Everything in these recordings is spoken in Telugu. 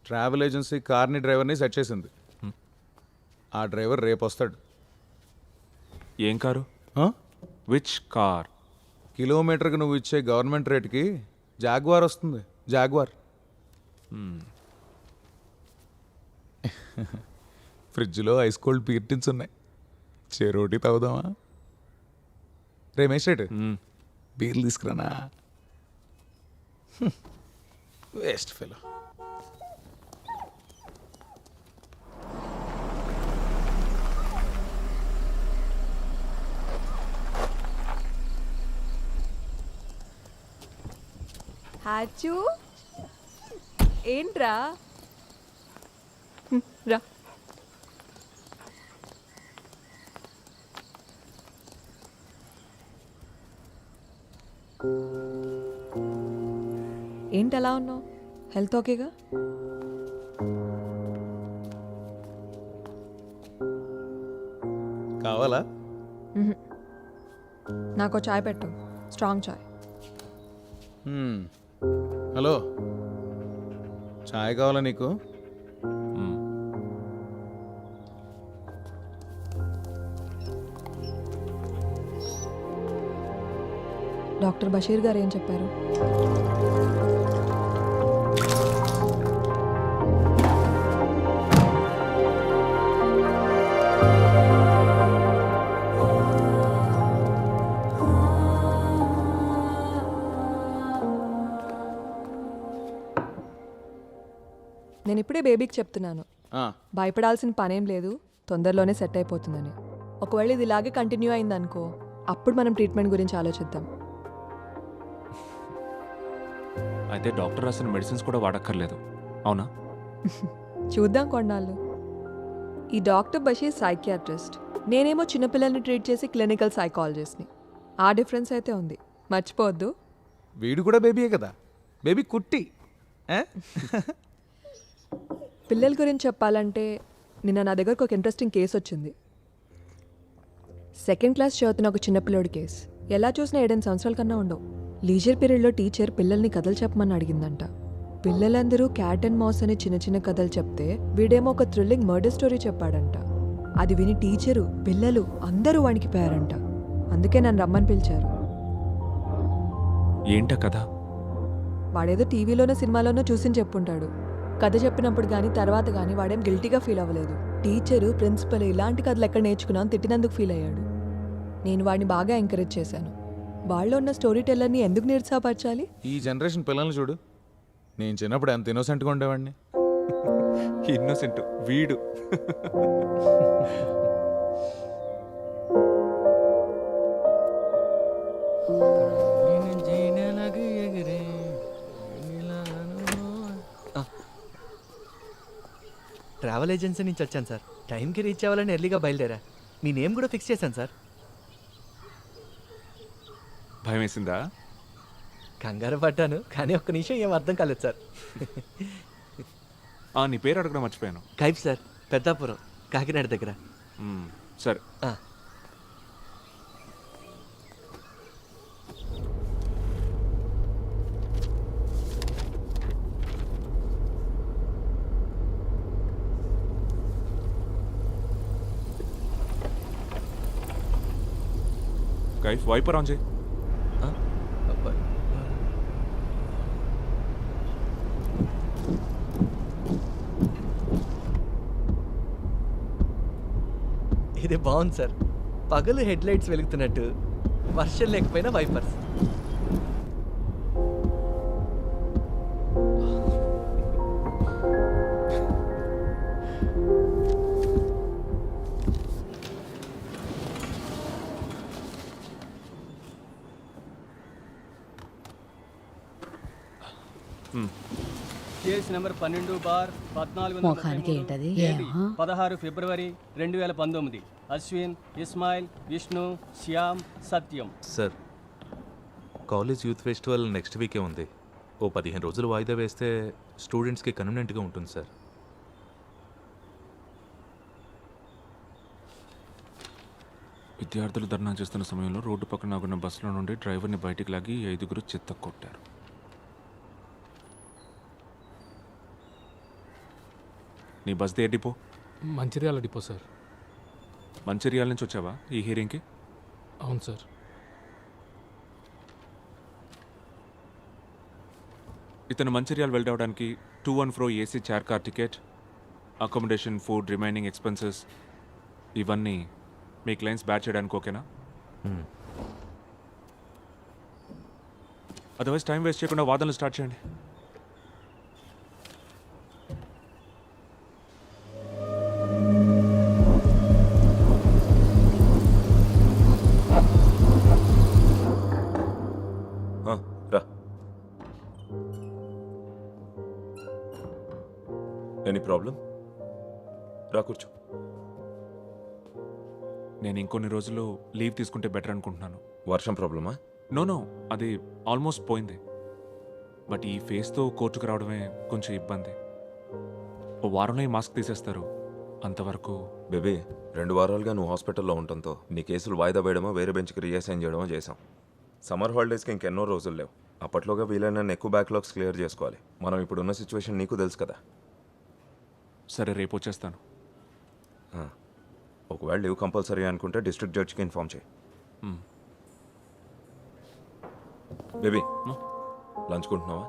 ట్రావెల్ ఏజెన్సీ కార్ని డ్రైవర్ని సెట్ చేసింది. ఆ డ్రైవర్ రేపు వస్తాడు. ఏం కారు? Which car? కిలోమీటర్కి నువ్వు ఇచ్చే గవర్నమెంట్ రేట్కి జాగ్వార్ వస్తుంది. జాగ్వార్. ఫ్రిడ్జ్లో ఐస్ కోల్డ్ పీర్టిన్స్ ఉన్నాయి. చెరోటి తాగుదామా? రే మేస్ట్రేట్, బీర్లు తీసుకురానా? Waste fellow. హాచు ఏంట్రా? రా. ఏంటి అలా ఉన్నావు? హెల్త్ ఓకేగా? కావాలా? నాకు చాయ్ పెట్టు, స్ట్రాంగ్ చాయ్. హలో, చాయ్ కావాలా నీకు? డాక్టర్ బషీర్ గారు ఏం చెప్పారు? నేను ఇప్పుడే బేబీకి చెప్తున్నాను, భయపడాల్సిన పనేం లేదు, తొందరలోనే సెట్ అయిపోతుందని. ఒకవేళ ఇది ఇలాగే కంటిన్యూ అయిందనుకో, అప్పుడు మనం ట్రీట్మెంట్ గురించి ఆలోచిద్దాం. అయితే డాక్టర్ రాసిన మెడిసిన్స్ కూడా వాడక్కర్లేదు, అవునా? చూద్దాం కొన్నాళ్ళు. ఈ డాక్టర్ బషీర్ సైకియాట్రిస్ట్, నేనేమో చిన్నపిల్లల్ని ట్రీట్ చేసి క్లినికల్ సైకాలజిస్ట్ని. ఆ డిఫరెన్స్ అయితే ఉంది, మర్చిపోవద్దు. వీడు కూడా బేబీయే కదా, బేబీ కుట్టి. పిల్లల గురించి చెప్పాలంటే నిన్న నా దగ్గరకు ఒక ఇంట్రెస్టింగ్ కేసు వచ్చింది. 2nd క్లాస్ చదువుతున్న ఒక చిన్నపిల్లోడి కేసు. ఎలా చూసినా 7 సంవత్సరాల కన్నా ఉండవు. లీజర్ పీరియడ్లో టీచర్ పిల్లల్ని కథలు చెప్పమని అడిగిందంట. పిల్లలందరూ క్యాట్ అండ్ మౌస్ అని చిన్న చిన్న కథలు చెప్తే వీడేమో ఒక థ్రిల్లింగ్ మర్డర్ స్టోరీ చెప్పాడంట. అది విని టీచరు, పిల్లలు అందరూ వణికిపోయారంట. అందుకే నన్ను రమ్మని పిలిచారు. ఏంట కథ? వాడేదో టీవీలోనో సినిమాలోనో చూసి చెప్పుంటాడు. కథ చెప్పినప్పుడు కానీ తర్వాత కానీ వాడేం గిల్టీగా ఫీల్ అవ్వలేదు. టీచరు, ప్రిన్సిపల్ ఇలాంటి కథలు ఎక్కడ నేర్చుకున్నాను తిట్టినందుకు ఫీల్ అయ్యాడు. నేను వాడిని బాగా ఎంకరేజ్ చేశాను. వాళ్ళు ఉన్న స్టోరీ టెల్లర్ని ఎందుకు నిరుత్సాహపరచాలి? ఈ జనరేషన్ పిల్లల్ని చూడు. నేను చిన్నప్పుడు ఎంత ఇన్నోసెంట్గా ఉండేవాడిని. ఇన్నోసెంట్ వీడు. ట్రావెల్ ఏజెన్సీ నుంచి వచ్చాను సార్. టైంకి రీచ్ అవ్వాలని ఎర్లీగా బయలుదేరా. మీ నేమ్ కూడా ఫిక్స్ చేశాను సార్. భయం వేసిందా? కంగారు పడ్డాను, కానీ ఒక్క నిమిషం ఏం అర్థం కాలేదు సార్. నీ పేరు అడగడం మర్చిపోయాను. కైఫ్ సార్, పెద్దాపురం, కాకినాడ దగ్గర. సరే. కైఫ్ వైపర్ ఆన్ చేయి. ఇది బాగుంది సార్. పగలు హెడ్ లైట్స్ వెలుగుతున్నట్టు, వర్షం లేకపోయినా వైపర్స్. కేసు నెంబర్ 12/14/14 ఫిబ్రవరి 2019. Ashwin, Ismail, Vishnu, Shyam, Satyam. Sir, college youth festival next వీకే ఉంది. ఓ 15 రోజులు వాయిదా వేస్తే స్టూడెంట్స్కి కన్వీనియంట్గా ఉంటుంది సార్. విద్యార్థులు ధర్నా చేస్తున్న సమయంలో రోడ్డు పక్కన ఆగున్న బస్సులో నుండి డ్రైవర్ని బయటికి లాగి 5 చెత్త కొట్టారు. నీ bus they depot? Mancherial depot sir. Mancherial నుంచి వచ్చావా ఈ హియరింగ్కి? అవును సార్. ఇతను మంచిర్యాల వెళ్ళడానికి 2-1 AC chair car ticket, accommodation, food, remaining expenses ఇవన్నీ మీ క్లయింట్స్ బ్యాచ్ చేయడానికి ఓకేనా? అదర్వైజ్ టైం వేస్ట్ చేయకుండా వాదనలు స్టార్ట్ చేయండి. రా. Any problem? రా కూర్చో. నేను ఇంకొన్ని రోజులు లీవ్ తీసుకుంటే బెటర్ అనుకుంటున్నాను. వర్షం ప్రాబ్లమా? నో అది ఆల్మోస్ట్ పోయింది. బట్ ఈ ఫేస్తో కోర్టుకు రావడమే కొంచెం ఇబ్బంది. ఓ వారంలో ఈ మాస్క్ తీసేస్తారు. అంతవరకు బేబీ 2 వారాలుగా నువ్వు హాస్పిటల్లో ఉండటంతో నీ కేసులు వాయిదా వేయడమో వేరే బెంచ్కి రీఅసైన్ చేయడమో చేసాం. సమ్మర్ హాలిడేస్కి ఇంకెన్నో రోజులు లేవు. అప్పట్లోగా వీలైన ఎక్కువ బ్యాక్లాగ్స్ క్లియర్ చేసుకోవాలి. మనం ఇప్పుడున్న సిచ్యువేషన్ నీకు తెలుసు కదా. సరే రేపు వచ్చేస్తాను. ఒకవేళ లీవ్ కంపల్సరీ అనుకుంటే డిస్ట్రిక్ట్ జడ్జ్కి ఇన్ఫార్మ్ చేయి. బేబీ లంచ్ కొంటున్నావా?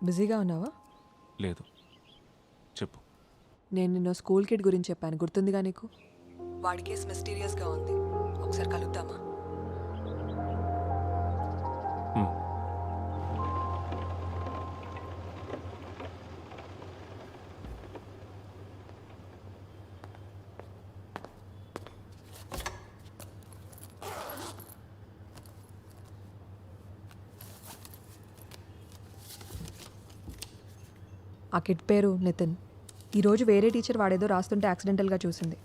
బిజీగా ఉన్నావా? లేదు, చెప్పు. నేను నిన్న స్కూల్ కిడ్ గురించి చెప్పాను, గుర్తుందిగా నీకు? వాడి కేసు మిస్టీరియస్గా ఉంది. ఒకసారి కలుద్దామా? ఆ కిడ్ పేరు నితిన్. ఈరోజు వేరే టీచర్ వాడేదో రాస్తుంటే యాక్సిడెంటల్గా చూసింది.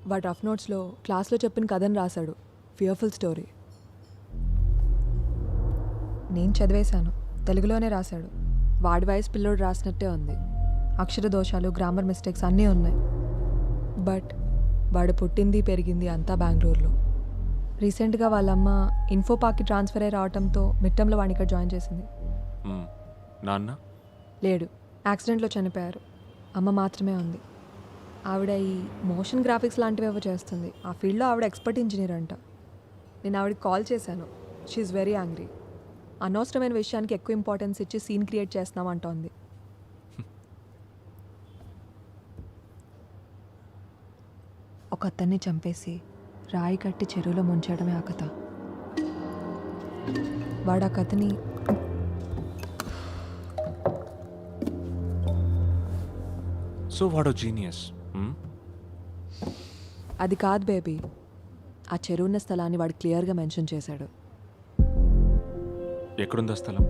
వాడు రఫ్ నోట్స్లో క్లాస్లో చెప్పిన కథను రాశాడు. Fearful story. నేను చదివేశాను. తెలుగులోనే రాశాడు. వాడి వయసు పిల్లోడు రాసినట్టే ఉంది. అక్షర దోషాలు, గ్రామర్ మిస్టేక్స్ అన్నీ ఉన్నాయి. బట్ వాడు పుట్టింది పెరిగింది అంతా బెంగళూరులో. రీసెంట్గా వాళ్ళమ్మ ఇన్ఫో పార్క్కి ట్రాన్స్ఫర్ అయ్యి రావడంతో మిట్టంలో వాడిని ఇక్కడ జాయిన్ చేసింది. నాన్న లేడు, యాక్సిడెంట్లో చనిపోయారు. అమ్మ మాత్రమే ఉంది. ఆవిడ ఈ మోషన్ గ్రాఫిక్స్ లాంటివి ఏవో చేస్తుంది. ఆ ఫీల్డ్లో ఆవిడ ఎక్స్పర్ట్ ఇంజనీర్ అంట. నేను ఆవిడకి కాల్ చేశాను. She very angry. అనవసరమైన విషయానికి ఎక్కువ ఇంపార్టెన్స్ ఇచ్చి సీన్ క్రియేట్ చేస్తున్నాం అంటోంది. ఒక అతన్ని చంపేసి రాయి కట్టి చెరువులో ముంచడమే ఆ కథ. వాడు ఆ కథని సో వాడో జీనియస్. అది కాదు బేబీ. ఆ చెరువున్న స్థలాన్ని వాడు క్లియర్గా మెన్షన్ చేశాడు. ఎక్కడుందా స్థలం?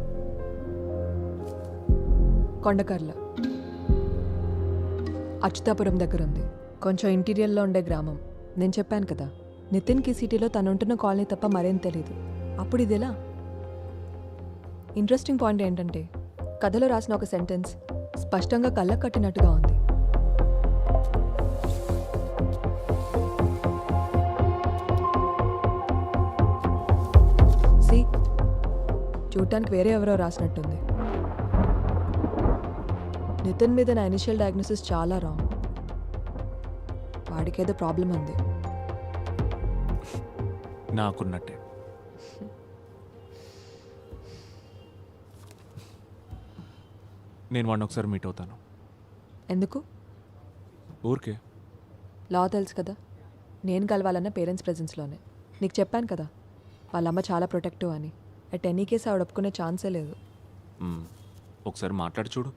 కొండకర్ల, అచ్యుతాపురం దగ్గర ఉంది. కొంచెం ఇంటీరియర్లో ఉండే గ్రామం. నేను చెప్పాను కదా, నితిన్కి సిటీలో తనుంటున్న కాలనీ తప్ప మరేం తెలీదు. అప్పుడు ఇదెలా? ఇంట్రెస్టింగ్ పాయింట్ ఏంటంటే కథలో రాసిన ఒక సెంటెన్స్ స్పష్టంగా కళ్ళకు కట్టినట్టుగా ఉంది. చూడటానికి వేరే ఎవరో రాసినట్టుంది. నితిన్ మీద నా ఇనిషియల్ డయాగ్నోసిస్ చాలా రాంగ్. వాడికేదో ప్రాబ్లం ఉంది. నాకున్నట్టే. నేను వాడిని ఒకసారి మీట్ అవుతాను. ఎందుకు? ఊరికే. లా తెలుసు కదా. నేను కలవాలన్న పేరెంట్స్ ప్రెజెన్స్లోనే. నీకు చెప్పాను కదా, వాళ్ళమ్మ చాలా ప్రొటెక్టివ్ అని. అట్ ఎనీ కేసు ఆవిడ ఒప్పుకునే ఛాన్సే లేదు. ఒకసారి మాట్లాడి చూడు.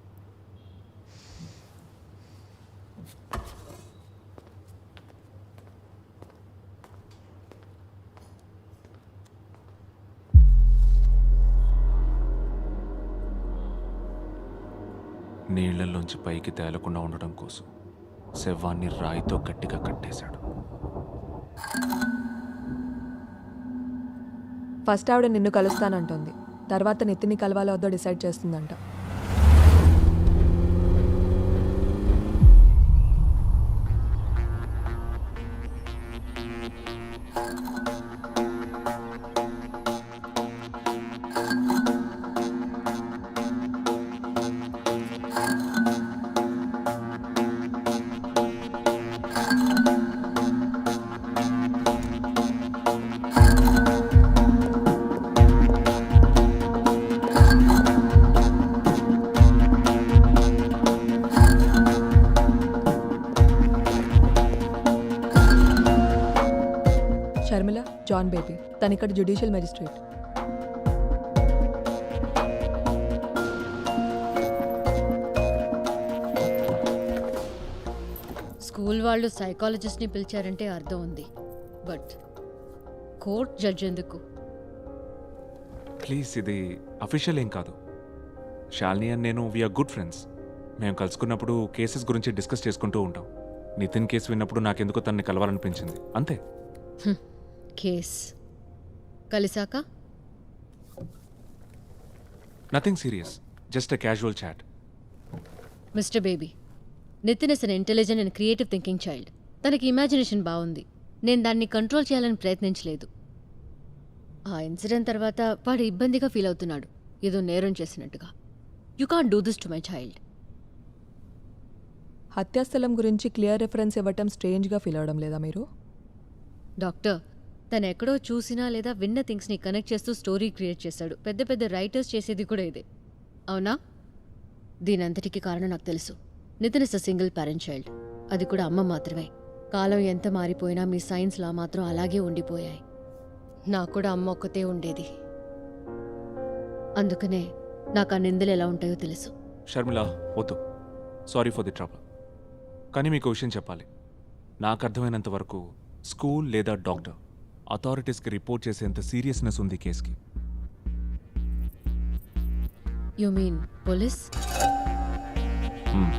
నీళ్లలోంచి పైకి తేలకుండా ఉండడం కోసం శవాన్ని రాయితో గట్టిగా కట్టేశాడు. ఫస్ట్ ఆవిడ నిన్ను కలుస్తానంటుంది, తర్వాత నితిన్ని కలవాలో వద్దో డిసైడ్ చేస్తుందంట. షర్మిల, జాన్ బేబీ, తను ఇక్కడ జ్యుడిషియల్ మెజిస్ట్రేట్. స్కూల్ వాళ్ళు సైకాలజిస్ట్ని పిలిచారంటే అర్థం ఉంది, బట్ కోర్ట్ జడ్జ్ ఎందుకు? ప్లీజ్, ఇది అఫీషియల్ ఏం కాదు. శాలిని అండ్ నేను వీఆర్ గుడ్ ఫ్రెండ్స్. మేము కలుసుకున్నప్పుడు కేసెస్ గురించి డిస్కస్ చేసుకుంటూ ఉంటాం. నితిన్ కేసు విన్నప్పుడు నాకెందుకో తనని కలవాలనిపించింది, అంతే. కేస్ కలిసాక nothing serious, just a casual chat. Mister baby, Nitin is an intelligent and creative thinking child. తనకి ఇమాజినేషన్ బాగుంది. నేను దాన్ని కంట్రోల్ చేయాలని ప్రయత్నించలేదు. ఆ ఇన్సిడెంట్ తర్వాత వాడు ఇబ్బందిగా ఫీల్ అవుతున్నాడు, ఏదో నేరం చేసినట్టుగా. You can't do this to my child. హత్యాస్థలం గురించి క్లియర్ రిఫరెన్స్ ఇవ్వటం స్ట్రేంజ్గా ఫీల్ అవడం లేదా మీరు? డాక్టర్, తను ఎక్కడో చూసినా లేదా విన్న థింగ్స్ని కనెక్ట్ చేస్తూ స్టోరీ క్రియేట్ చేశాడు. పెద్ద పెద్ద రైటర్స్ చేసేది కూడా ఇదే, అవునా? దీనంతటికీ కారణం నాకు తెలుసు. Nitin is a single parent child, అది కూడా అమ్మ మాత్రమే. కాలం ఎంత మారిపోయినా మీ సైన్స్ లా మాత్రం అలాగే ఉండిపోయాయి. నాకు కూడా అమ్మ ఒక్కతే ఉండేది, అందుకనే నాకు ఆ నిందలు ఎలా ఉంటాయో తెలుసు. షర్మిల, వద్దు. Sorry for the trouble. కానీ మీకు విషయం చెప్పాలి. నాకు అర్థమైనంత వరకు స్కూల్ లేదా డాక్టర్ అథారిటీస్కి రిపోర్ట్ చేసేంత సీరియస్నెస్ ఉంది కేసుకి. You mean police? Hmm.